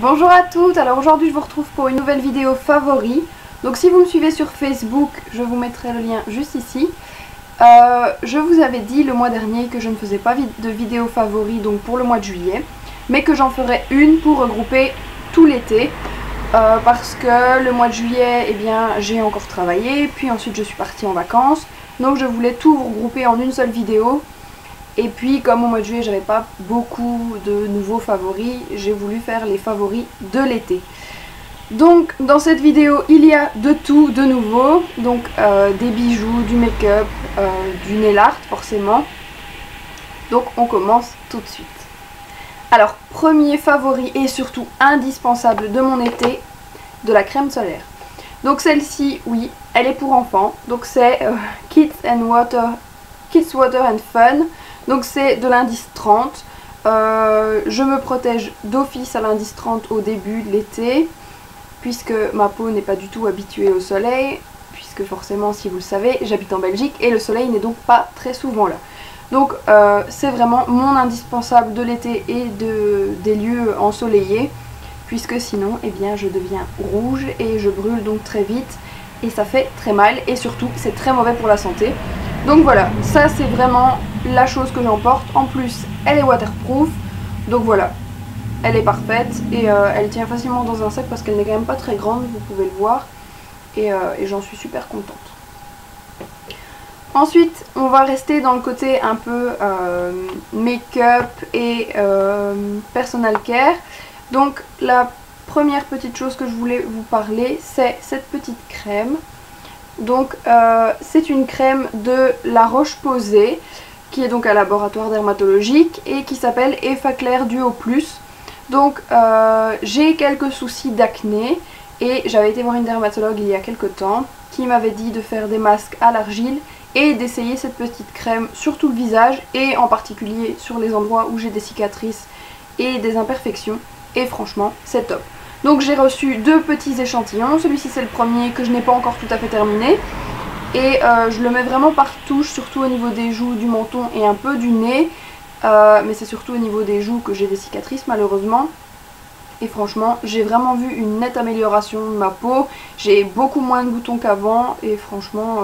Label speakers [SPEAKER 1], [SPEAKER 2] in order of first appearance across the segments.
[SPEAKER 1] Bonjour à toutes, alors aujourd'hui je vous retrouve pour une nouvelle vidéo favori. Donc si vous me suivez sur Facebook, je vous mettrai le lien juste ici. Je vous avais dit le mois dernier que je ne faisais pas de vidéo favori donc pour le mois de juillet, mais que j'en ferai une pour regrouper tout l'été. Parce que le mois de juillet, eh bien, j'ai encore travaillé, puis ensuite je suis partie en vacances. Donc je voulais tout regrouper en une seule vidéo. Et puis comme au mois de juillet j'avais pas beaucoup de nouveaux favoris, j'ai voulu faire les favoris de l'été. Donc dans cette vidéo il y a de tout de nouveau, donc des bijoux, du make-up, du nail art forcément. Donc on commence tout de suite. Alors premier favori et surtout indispensable de mon été, de la crème solaire. Donc celle-ci, oui, elle est pour enfants, donc c'est Kids Water and Fun. Donc c'est de l'indice 30, je me protège d'office à l'indice 30 au début de l'été, puisque ma peau n'est pas du tout habituée au soleil, puisque forcément si vous le savez, j'habite en Belgique et le soleil n'est donc pas très souvent là. Donc c'est vraiment mon indispensable de l'été et des lieux ensoleillés, puisque sinon eh bien, je deviens rouge et je brûle donc très vite et ça fait très mal et surtout c'est très mauvais pour la santé. Donc voilà, ça c'est vraiment la chose que j'emporte. En plus, elle est waterproof. Donc voilà, elle est parfaite. Et elle tient facilement dans un sac parce qu'elle n'est quand même pas très grande, vous pouvez le voir. Et j'en suis super contente. Ensuite, on va rester dans le côté un peu make-up et personal care. Donc la première petite chose que je voulais vous parler, c'est cette petite crème. Donc c'est une crème de La Roche-Posay qui est donc un laboratoire dermatologique et qui s'appelle Effaclar Duo Plus. Donc j'ai quelques soucis d'acné et j'avais été voir une dermatologue il y a quelques temps qui m'avait dit de faire des masques à l'argile et d'essayer cette petite crème sur tout le visage et en particulier sur les endroits où j'ai des cicatrices et des imperfections, et franchement c'est top. Donc j'ai reçu deux petits échantillons, celui-ci c'est le premier que je n'ai pas encore tout à fait terminé. Et je le mets vraiment par touche, surtout au niveau des joues, du menton et un peu du nez. Mais c'est surtout au niveau des joues que j'ai des cicatrices malheureusement. Et franchement j'ai vraiment vu une nette amélioration de ma peau. J'ai beaucoup moins de boutons qu'avant et franchement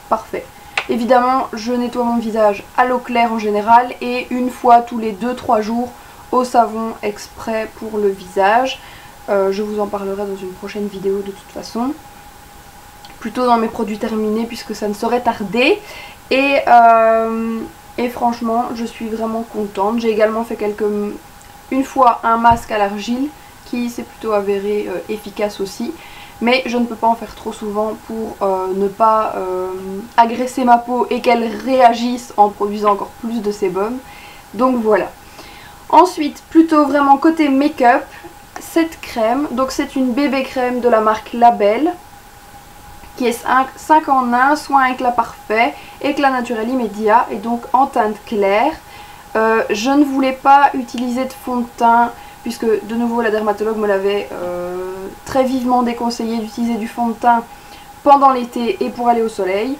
[SPEAKER 1] parfait. Évidemment je nettoie mon visage à l'eau claire en général et une fois tous les 2-3 jours au savon exprès pour le visage. Je vous en parlerai dans une prochaine vidéo de toute façon. Plutôt dans mes produits terminés puisque ça ne saurait tarder. Et franchement je suis vraiment contente. J'ai également fait une fois un masque à l'argile qui s'est plutôt avéré efficace aussi. Mais je ne peux pas en faire trop souvent pour ne pas agresser ma peau et qu'elle réagisse en produisant encore plus de sébum. Donc voilà. Ensuite, plutôt vraiment côté make-up, cette crème, donc c'est une bébé crème de la marque Label, qui est 5 en 1, soin éclat parfait, éclat naturel immédiat et donc en teinte claire. Je ne voulais pas utiliser de fond de teint, puisque de nouveau la dermatologue me l'avait très vivement déconseillé d'utiliser du fond de teint pendant l'été et pour aller au soleil.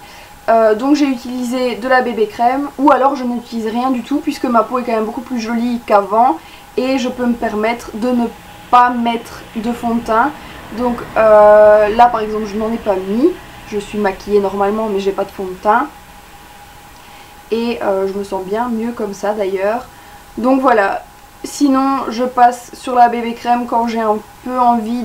[SPEAKER 1] Donc j'ai utilisé de la bébé crème ou alors je n'utilise rien du tout puisque ma peau est quand même beaucoup plus jolie qu'avant et je peux me permettre de ne pas mettre de fond de teint. Donc là par exemple je n'en ai pas mis, je suis maquillée normalement mais j'ai pas de fond de teint et je me sens bien mieux comme ça d'ailleurs. Donc voilà, sinon je passe sur la bébé crème quand j'ai un peu envie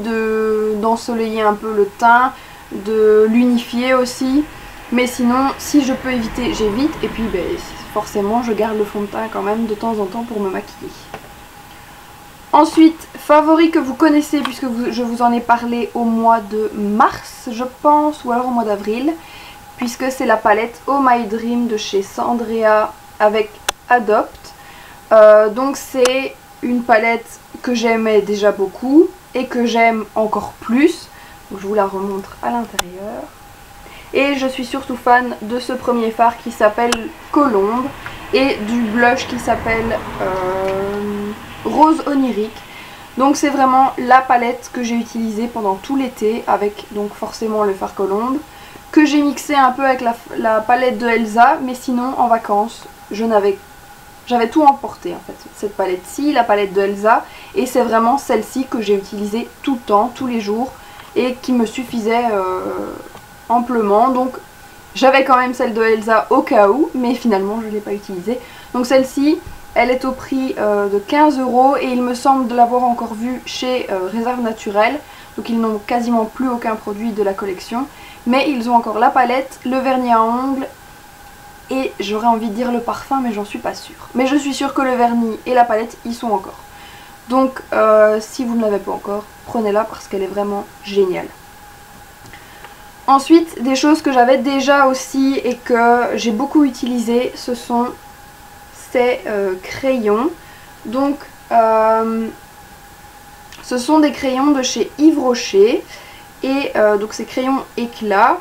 [SPEAKER 1] d'ensoleiller un peu le teint, de l'unifier aussi. Mais sinon, si je peux éviter, j'évite. Et puis, ben, forcément, je garde le fond de teint quand même de temps en temps pour me maquiller. Ensuite, favori que vous connaissez, puisque je vous en ai parlé au mois de mars, je pense, ou alors au mois d'avril. Puisque c'est la palette Oh My Dream de chez Sandrea avec Adopt. Donc c'est une palette que j'aimais déjà beaucoup et que j'aime encore plus. Donc, je vous la remontre à l'intérieur. Et je suis surtout fan de ce premier fard qui s'appelle Colombe et du blush qui s'appelle Rose Onirique. Donc c'est vraiment la palette que j'ai utilisée pendant tout l'été avec donc forcément le fard Colombe que j'ai mixé un peu avec la palette de Elsa, mais sinon en vacances je n'avais j'avais tout emporté en fait. Cette palette-ci, la palette de Elsa, et c'est vraiment celle-ci que j'ai utilisée tout le temps, tous les jours, et qui me suffisait amplement. Donc j'avais quand même celle de Elsa au cas où, mais finalement je ne l'ai pas utilisée. Donc celle-ci, elle est au prix de 15 € et il me semble de l'avoir encore vue chez Réserve Naturelle. Donc ils n'ont quasiment plus aucun produit de la collection. Mais ils ont encore la palette, le vernis à ongles et j'aurais envie de dire le parfum, mais j'en suis pas sûre. Mais je suis sûre que le vernis et la palette y sont encore. Donc si vous ne l'avez pas encore, prenez-la parce qu'elle est vraiment géniale. Ensuite, des choses que j'avais déjà aussi et que j'ai beaucoup utilisées, ce sont ces crayons. Donc ce sont des crayons de chez Yves Rocher. Et donc ces crayons éclat.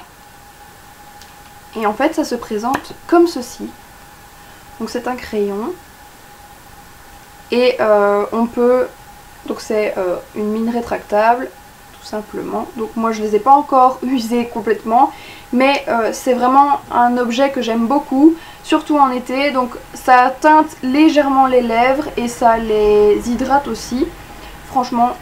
[SPEAKER 1] Et en fait ça se présente comme ceci. Donc c'est un crayon. Et on peut... Donc c'est une mine rétractable, tout simplement. Donc moi je les ai pas encore usés complètement. Mais c'est vraiment un objet que j'aime beaucoup, surtout en été. Donc ça teinte légèrement les lèvres et ça les hydrate aussi. Franchement,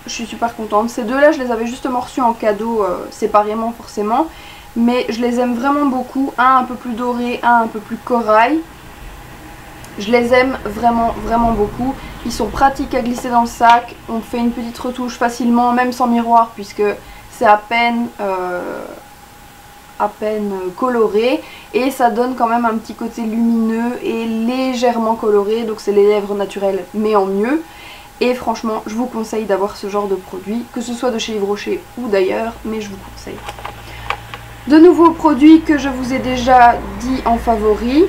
[SPEAKER 1] je suis super contente. Ces deux là je les avais justement reçus en cadeau séparément forcément. Mais je les aime vraiment beaucoup. Un peu plus doré, un peu plus corail. Je les aime vraiment beaucoup. Ils sont pratiques à glisser dans le sac. On fait une petite retouche facilement, même sans miroir, puisque c'est à peine coloré. Et ça donne quand même un petit côté lumineux et légèrement coloré. Donc c'est les lèvres naturelles mais en mieux. Et franchement je vous conseille d'avoir ce genre de produit, que ce soit de chez Yves Rocher ou d'ailleurs, mais je vous conseille. De nouveaux produits que je vous ai déjà dit en favori,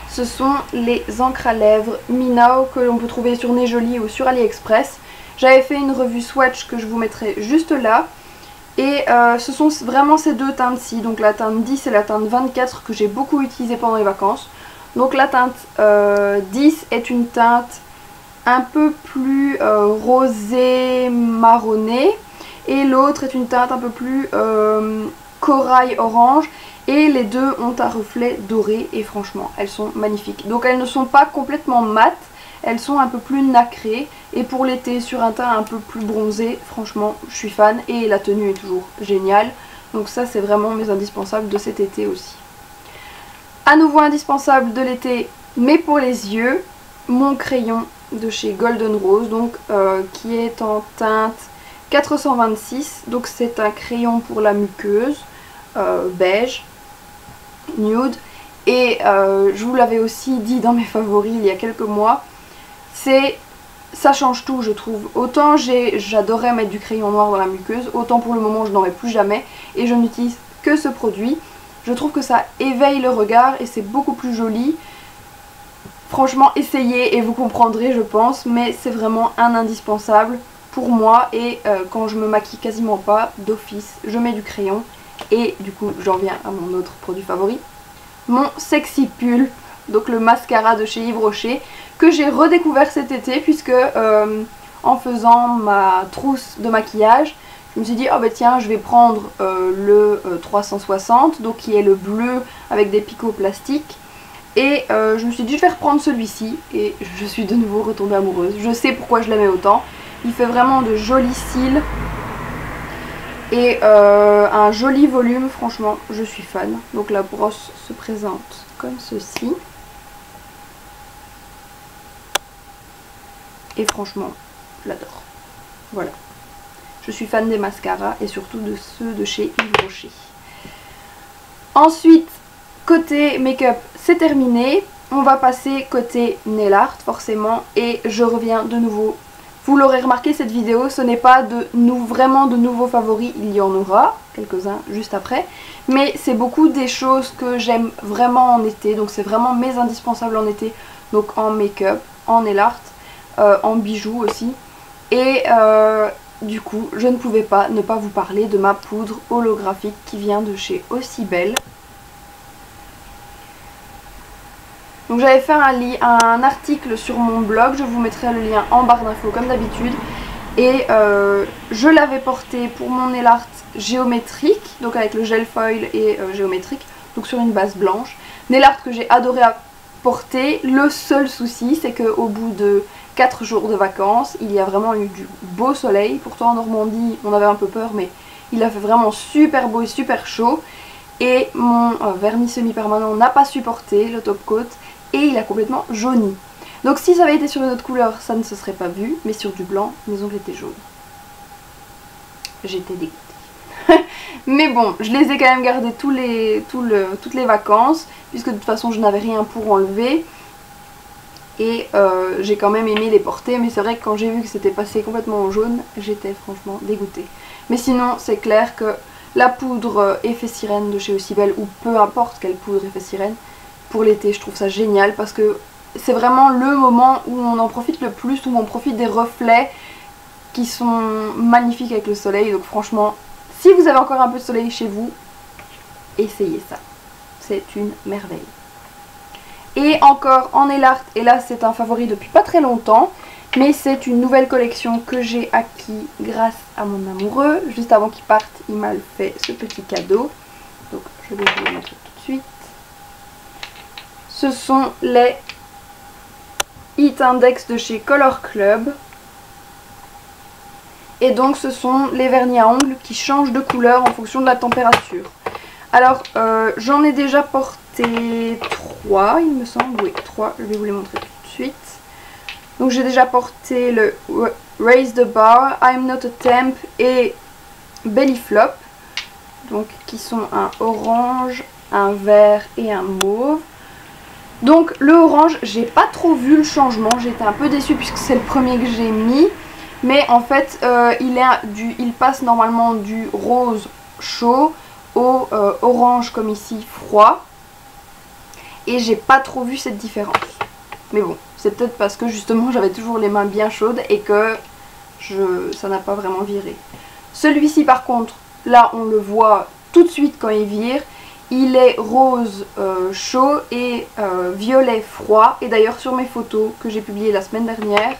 [SPEAKER 1] ce sont les encres à lèvres Minao que l'on peut trouver sur Nez Jolie ou sur AliExpress. J'avais fait une revue swatch que je vous mettrai juste là. Et ce sont vraiment ces deux teintes-ci, donc la teinte 10 et la teinte 24 que j'ai beaucoup utilisé pendant les vacances. Donc la teinte 10 est une teinte un peu plus rosée marronné et l'autre est une teinte un peu plus corail orange et les deux ont un reflet doré et franchement elles sont magnifiques. Donc elles ne sont pas complètement mates, elles sont un peu plus nacrées et pour l'été sur un teint un peu plus bronzé, franchement je suis fan et la tenue est toujours géniale. Donc ça c'est vraiment mes indispensables de cet été aussi. À nouveau indispensable de l'été mais pour les yeux, mon crayon de chez Golden Rose, donc qui est en teinte 426, donc c'est un crayon pour la muqueuse, beige, nude, et je vous l'avais aussi dit dans mes favoris il y a quelques mois, ça change tout je trouve. Autant j'adorais mettre du crayon noir dans la muqueuse, autant pour le moment je n'en ai plus jamais et je n'utilise que ce produit. Je trouve que ça éveille le regard et c'est beaucoup plus joli. Franchement essayez et vous comprendrez je pense, mais c'est vraiment un indispensable pour moi et quand je me maquille quasiment pas d'office, je mets du crayon et du coup j'en viens à mon autre produit favori, mon Sexy Pull, donc le mascara de chez Yves Rocher que j'ai redécouvert cet été puisque en faisant ma trousse de maquillage, je me suis dit oh bah tiens je vais prendre le 360 donc qui est le bleu avec des picots plastiques. Et je me suis dit je vais reprendre celui-ci et je suis de nouveau retombée amoureuse. Je sais pourquoi je l'aimais autant. Il fait vraiment de jolis cils et un joli volume, franchement je suis fan. Donc la brosse se présente comme ceci. Et franchement je l'adore. Voilà. Je suis fan des mascaras et surtout de ceux de chez Yves Rocher. Ensuite, côté make-up, c'est terminé. On va passer côté nail art forcément et je reviens de nouveau. Vous l'aurez remarqué, cette vidéo, ce n'est pas vraiment de nouveaux favoris, il y en aura quelques-uns juste après. Mais c'est beaucoup des choses que j'aime vraiment en été, donc c'est vraiment mes indispensables en été. Donc en make-up, en nail art, en bijoux aussi. Et du coup, je ne pouvais pas ne pas vous parler de ma poudre holographique qui vient de chez Aussi Belle. Donc j'avais fait un article sur mon blog, je vous mettrai le lien en barre d'infos comme d'habitude. Et je l'avais porté pour mon nail art géométrique, donc avec le gel foil et géométrique, donc sur une base blanche. Nail art que j'ai adoré porter. Le seul souci, c'est qu'au bout de 4 jours de vacances, il y a vraiment eu du beau soleil. Pourtant en Normandie, on avait un peu peur, mais il a fait vraiment super beau et super chaud. Et mon vernis semi-permanent n'a pas supporté le top coat et il a complètement jauni. Donc si ça avait été sur une autre couleur, ça ne se serait pas vu, mais sur du blanc, mes ongles étaient jaunes. J'étais dégoûtée. Mais bon, je les ai quand même gardés toutes les vacances, puisque de toute façon je n'avais rien pour enlever. Et j'ai quand même aimé les porter, mais c'est vrai que quand j'ai vu que c'était passé complètement au jaune, j'étais franchement dégoûtée. Mais sinon, c'est clair que la poudre effet sirène de chez Ocibel, ou peu importe quelle poudre effet sirène, pour l'été, je trouve ça génial, parce que c'est vraiment le moment où on en profite le plus, où on profite des reflets qui sont magnifiques avec le soleil. Donc franchement, si vous avez encore un peu de soleil chez vous, essayez ça. C'est une merveille. Et encore en nail art, et là c'est un favori depuis pas très longtemps, mais c'est une nouvelle collection que j'ai acquis grâce à mon amoureux. Juste avant qu'il parte, il m'a fait ce petit cadeau. Donc je vais vous le montrer tout de suite. Ce sont les Heat Index de chez Color Club. Et donc ce sont les vernis à ongles qui changent de couleur en fonction de la température. Alors j'en ai déjà porté 3 il me semble, oui 3, je vais vous les montrer tout de suite. Donc j'ai déjà porté le Raise the Bar, I'm Not a Temp et Belly Flop. Donc qui sont un orange, un vert et un mauve. Donc le orange, j'ai pas trop vu le changement, j'ai été un peu déçue puisque c'est le premier que j'ai mis. Mais en fait il passe normalement du rose chaud au orange comme ici froid. Et j'ai pas trop vu cette différence. Mais bon, c'est peut-être parce que justement j'avais toujours les mains bien chaudes et que ça n'a pas vraiment viré. Celui-ci par contre, là on le voit tout de suite quand il vire. Il est rose chaud et violet froid. Et d'ailleurs sur mes photos que j'ai publiées la semaine dernière,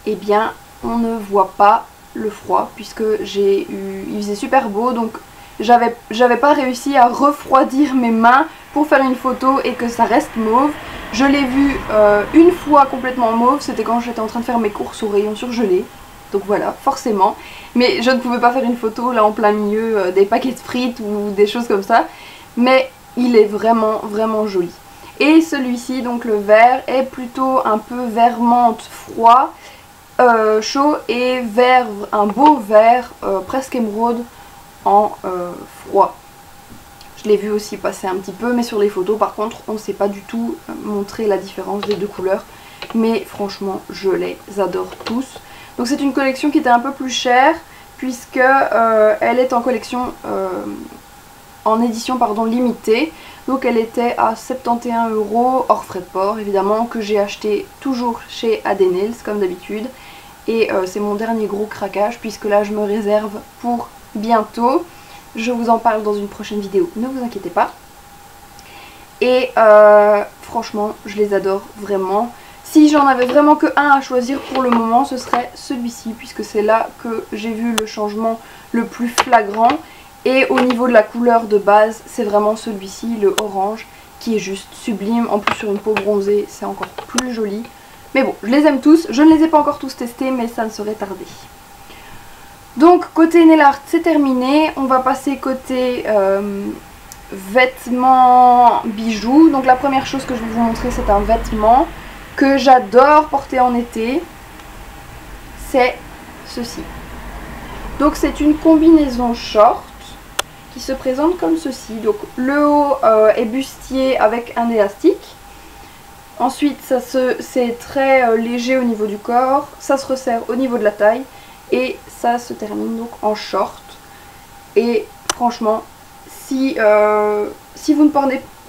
[SPEAKER 1] eh bien on ne voit pas le froid puisque il faisait super beau, donc j'avais pas réussi à refroidir mes mains pour faire une photo et que ça reste mauve. Je l'ai vu une fois complètement mauve, c'était quand j'étais en train de faire mes courses au rayon surgelé. Donc voilà, forcément. Mais je ne pouvais pas faire une photo là en plein milieu des paquets de frites ou des choses comme ça. Mais il est vraiment vraiment joli. Et celui-ci, donc le vert, est plutôt un peu vert menthe froid, chaud, et vert, un beau vert presque émeraude en froid. Je l'ai vu aussi passer un petit peu, mais sur les photos par contre on ne sait pas du tout montrer la différence des deux couleurs. Mais franchement je les adore tous. Donc c'est une collection qui était un peu plus chère puisque elle est en collection en édition limitée. Donc elle était à 71 € hors frais de port évidemment, que j'ai acheté toujours chez AD Nails comme d'habitude. Et c'est mon dernier gros craquage puisque là je me réserve pour bientôt. Je vous en parle dans une prochaine vidéo, ne vous inquiétez pas. Et franchement je les adore vraiment. Si j'en avais vraiment que un à choisir pour le moment, ce serait celui-ci, puisque c'est là que j'ai vu le changement le plus flagrant. Et au niveau de la couleur de base, c'est vraiment celui-ci, le orange, qui est juste sublime. En plus sur une peau bronzée, c'est encore plus joli. Mais bon, je les aime tous. Je ne les ai pas encore tous testés, mais ça ne saurait tarder. Donc côté nail art, c'est terminé. On va passer côté vêtements, bijoux. Donc la première chose que je vais vous montrer, c'est un vêtement que j'adore porter en été, c'est ceci. Donc c'est une combinaison short qui se présente comme ceci. Donc le haut est bustier avec un élastique. Ensuite c'est très léger au niveau du corps, ça se resserre au niveau de la taille et ça se termine donc en short. Et franchement, si vous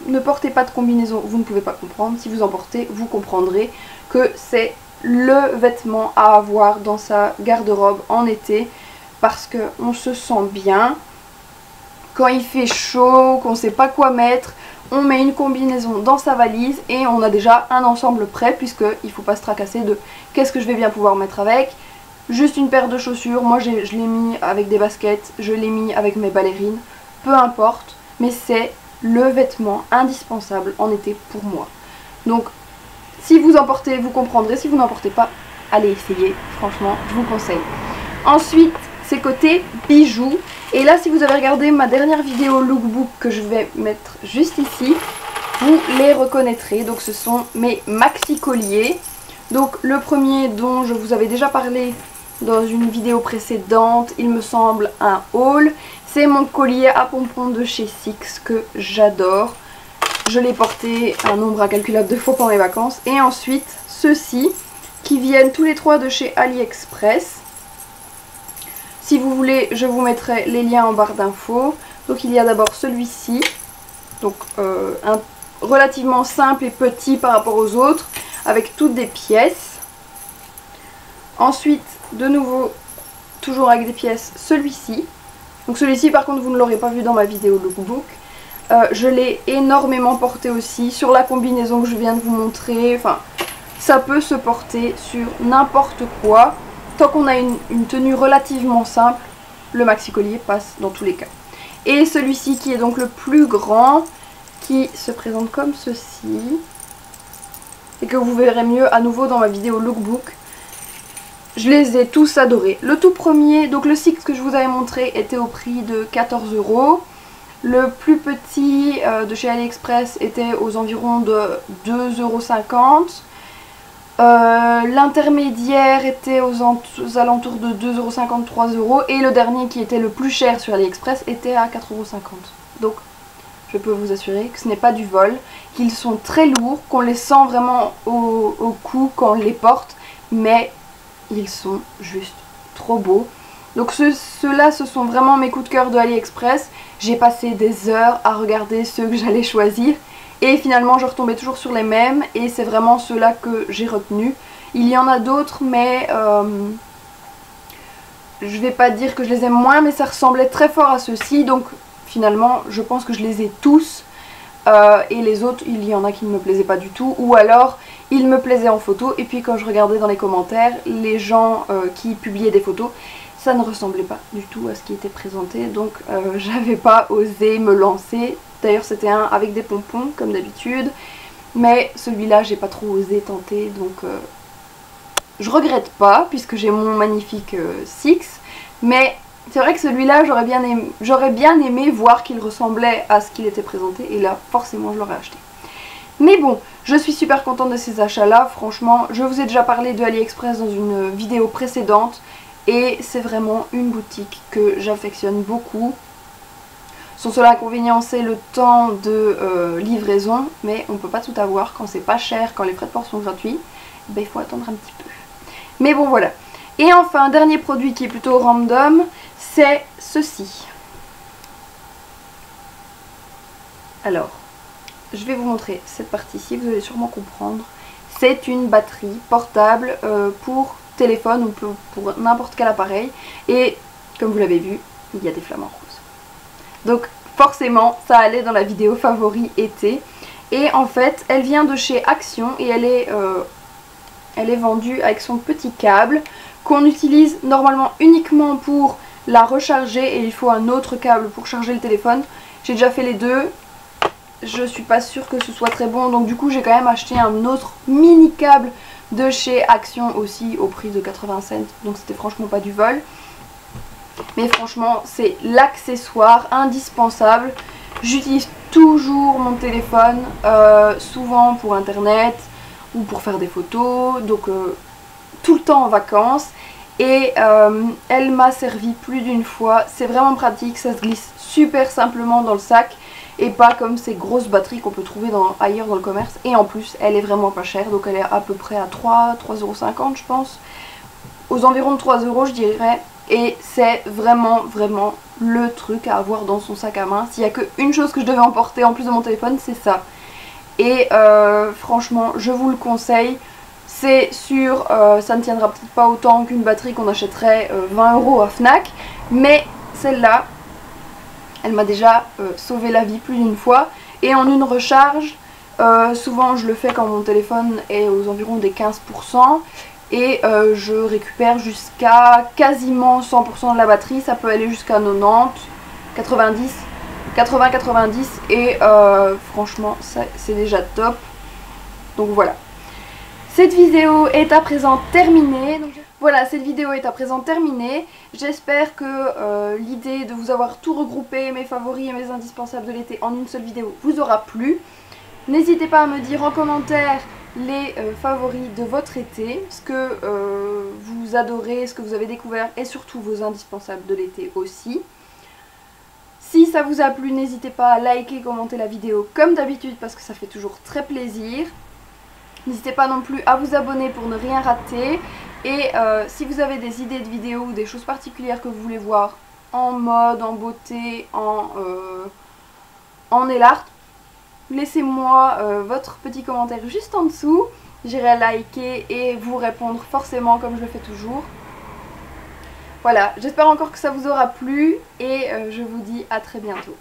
[SPEAKER 1] ne portez pas de combinaison, vous ne pouvez pas comprendre. Si vous en portez, vous comprendrez que c'est le vêtement à avoir dans sa garde-robe en été, parce qu'on se sent bien. Quand il fait chaud, qu'on ne sait pas quoi mettre, on met une combinaison dans sa valise et on a déjà un ensemble prêt, puisqu'il ne faut pas se tracasser de qu'est-ce que je vais bien pouvoir mettre avec. Juste une paire de chaussures, moi je l'ai mis avec des baskets, je l'ai mis avec mes ballerines, peu importe, mais c'est le vêtement indispensable en été pour moi. Donc si vous en portez, vous comprendrez. Si vous n'en portez pas, allez essayer. Franchement, je vous conseille. Ensuite, c'est côté bijoux. Et là, si vous avez regardé ma dernière vidéo lookbook que je vais mettre juste ici, vous les reconnaîtrez. Donc ce sont mes maxi colliers. Donc le premier dont je vous avais déjà parlé dans une vidéo précédente, il me semble un haul. C'est mon collier à pompons de chez Six que j'adore. Je l'ai porté un nombre incalculable de fois pendant les vacances. Et ensuite, ceux-ci qui viennent tous les trois de chez AliExpress. Si vous voulez, je vous mettrai les liens en barre d'infos. Donc il y a d'abord celui-ci. Donc un relativement simple et petit par rapport aux autres. Avec toutes des pièces. Ensuite, de nouveau, toujours avec des pièces, celui-ci. Donc celui-ci par contre vous ne l'aurez pas vu dans ma vidéo lookbook. Je l'ai énormément porté aussi sur la combinaison que je viens de vous montrer. Enfin, ça peut se porter sur n'importe quoi. Tant qu'on a une tenue relativement simple, le maxi collier passe dans tous les cas. Et celui-ci qui est donc le plus grand, qui se présente comme ceci. Et que vous verrez mieux à nouveau dans ma vidéo lookbook. Je les ai tous adorés. Le tout premier, donc le Six que je vous avais montré, était au prix de 14 €. Le plus petit de chez AliExpress était aux environs de 2,50 €. L'intermédiaire était aux alentours de 2,50 €, 3 €. Et le dernier qui était le plus cher sur AliExpress était à 4,50 €. Donc je peux vous assurer que ce n'est pas du vol, qu'ils sont très lourds, qu'on les sent vraiment au cou quand on les porte, mais ils sont juste trop beaux. Donc ceux-là, ce sont vraiment mes coups de cœur de AliExpress. J'ai passé des heures à regarder ceux que j'allais choisir et finalement je retombais toujours sur les mêmes et c'est vraiment ceux-là que j'ai retenus. Il y en a d'autres mais je vais pas dire que je les aime moins, mais ça ressemblait très fort à ceux-ci, donc finalement je pense que je les ai tous. Et les autres, il y en a qui ne me plaisaient pas du tout, ou alors ils me plaisaient en photo et puis quand je regardais dans les commentaires, les gens qui publiaient des photos, ça ne ressemblait pas du tout à ce qui était présenté, donc j'avais pas osé me lancer. D'ailleurs c'était un avec des pompons comme d'habitude, mais celui-là j'ai pas trop osé tenter, donc je regrette pas puisque j'ai mon magnifique Six, mais c'est vrai que celui-là, j'aurais bien aimé voir qu'il ressemblait à ce qu'il était présenté. Et là, forcément, je l'aurais acheté. Mais bon, je suis super contente de ces achats-là. Franchement, je vous ai déjà parlé de AliExpress dans une vidéo précédente. Et c'est vraiment une boutique que j'affectionne beaucoup. Son seul inconvénient, c'est le temps de livraison. Mais on ne peut pas tout avoir. Quand c'est pas cher, quand les frais de port sont gratuits, ben, il faut attendre un petit peu. Mais bon, voilà. Et enfin, dernier produit qui est plutôt random, c'est ceci. Alors, je vais vous montrer cette partie-ci, vous allez sûrement comprendre. C'est une batterie portable pour téléphone ou pour n'importe quel appareil. Et comme vous l'avez vu, il y a des flamants roses. Donc forcément, ça allait dans la vidéo favori été. Et en fait, elle vient de chez Action et elle est vendue avec son petit câble qu'on utilise normalement uniquement pour la recharger et il faut un autre câble pour charger le téléphone. J'ai déjà fait les deux, je suis pas sûre que ce soit très bon, donc du coup j'ai quand même acheté un autre mini câble de chez Action aussi au prix de 80 cents, donc c'était franchement pas du vol. Mais franchement c'est l'accessoire indispensable. J'utilise toujours mon téléphone, souvent pour internet ou pour faire des photos, donc tout le temps en vacances. Et elle m'a servi plus d'une fois, c'est vraiment pratique, ça se glisse super simplement dans le sac et pas comme ces grosses batteries qu'on peut trouver ailleurs dans le commerce. Et en plus elle est vraiment pas chère, donc elle est à peu près à 3,50 € je pense, aux environs de 3 € je dirais. Et c'est vraiment le truc à avoir dans son sac à main. S'il n'y a qu'une chose que je devais emporter en plus de mon téléphone, c'est ça. Et franchement je vous le conseille. C'est sûr, ça ne tiendra peut-être pas autant qu'une batterie qu'on achèterait 20 € à Fnac, mais celle-là, elle m'a déjà sauvé la vie plus d'une fois. Et en une recharge, souvent je le fais quand mon téléphone est aux environs des 15%, et je récupère jusqu'à quasiment 100% de la batterie, ça peut aller jusqu'à 90, 90, 80, 90, et franchement c'est déjà top. Donc voilà. Cette vidéo est à présent terminée. Voilà, cette vidéo est à présent terminée. J'espère que l'idée de vous avoir tout regroupé, mes favoris et mes indispensables de l'été en une seule vidéo, vous aura plu. N'hésitez pas à me dire en commentaire les favoris de votre été, ce que vous adorez, ce que vous avez découvert et surtout vos indispensables de l'été aussi. Si ça vous a plu, n'hésitez pas à liker, commenter la vidéo comme d'habitude parce que ça fait toujours très plaisir. N'hésitez pas non plus à vous abonner pour ne rien rater. Et si vous avez des idées de vidéos ou des choses particulières que vous voulez voir en mode, en beauté, en nail art, laissez-moi votre petit commentaire juste en dessous. J'irai liker et vous répondre forcément comme je le fais toujours. Voilà, j'espère encore que ça vous aura plu et je vous dis à très bientôt.